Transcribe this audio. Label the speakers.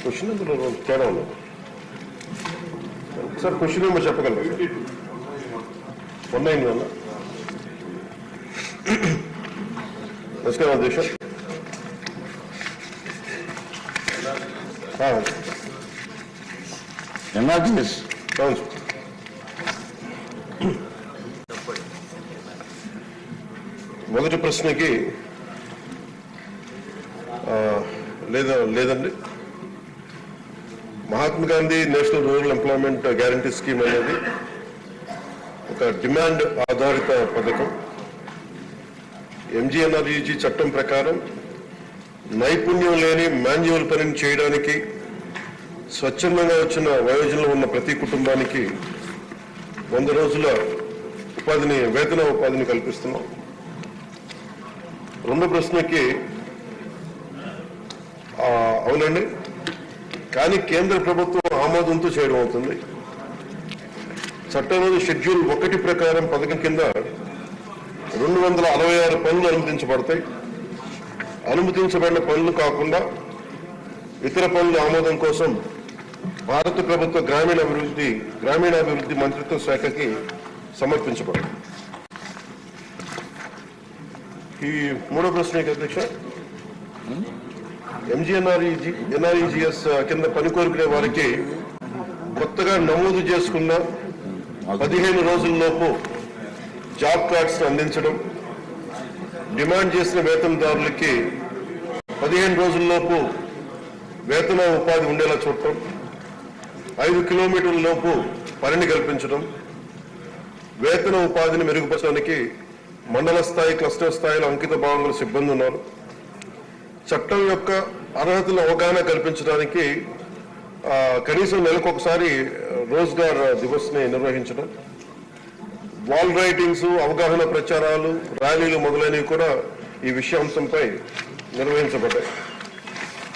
Speaker 1: Question అందులో తేడా ఉన్నది. ఒకసారి క్వశ్చన్ ఏమో చెప్పగలరా? 19 వల్ల నమస్కారం అధ్యక్ష. మొదటి ప్రశ్నకి లేదండి. Mahatma Gandhi national rural employment guarantee scheme అనేది ఒక డిమాండ్ ఆధారిత పథకం. ఎంజీఎన్ఆర్ఈజీ చట్టం ప్రకారం నైపుణ్యం లేని మాన్యువల్ పనిని చేయడానికి స్వచ్ఛందంగా వచ్చిన వయోజనంలో ఉన్న ప్రతి కుటుంబానికి 100 రోజుల వేతన ఉపాధిని కల్పిస్తున్నాం. రెండో ప్రశ్నకి అవునండి, కానీ కేంద్ర ప్రభుత్వం ఆమోదంతో చేయడం అవుతుంది. చట్టంలోని షెడ్యూల్ 1 ప్రకారం పథకం కింద 266 పనులు అనుమతించబడతాయి. అనుమతించబడిన పనులు కాకుండా ఇతర పనుల ఆమోదం కోసం భారత ప్రభుత్వ గ్రామీణాభివృద్ధి మంత్రిత్వ శాఖకి సమర్పించబడతాయి. ఈ మూడో ప్రశ్నకి అధ్యక్ష, ఎన్ఆర్ఈజీఎస్ కింద పని కోరుకునే వారికి కొత్తగా నమోదు చేసుకున్న 15 రోజుల్లోపు జాబ్ కార్డ్స్ అందించడం, డిమాండ్ చేసిన వేతనదారులకి 15 రోజుల్లోపు వేతన ఉపాధి ఉండేలా చూడటం, 5 కిలోమీటర్ల లోపు పనిని కల్పించడం, వేతన ఉపాధిని మెరుగుపరచడానికి మండల స్థాయి, క్లస్టర్ స్థాయిలో అంకిత భావంలో సిబ్బంది ఉన్నారు. చట్టం యొక్క అర్హతల అవగాహన కల్పించడానికి కనీసం నెలకొకసారి రోజ్గార్ దివస్ని నిర్వహించడం, వాల్ రైటింగ్స్, అవగాహన ప్రచారాలు, ర్యాలీలు మొదలైనవి కూడా ఈ విషయాంశంపై నిర్వహించబడ్డాయి.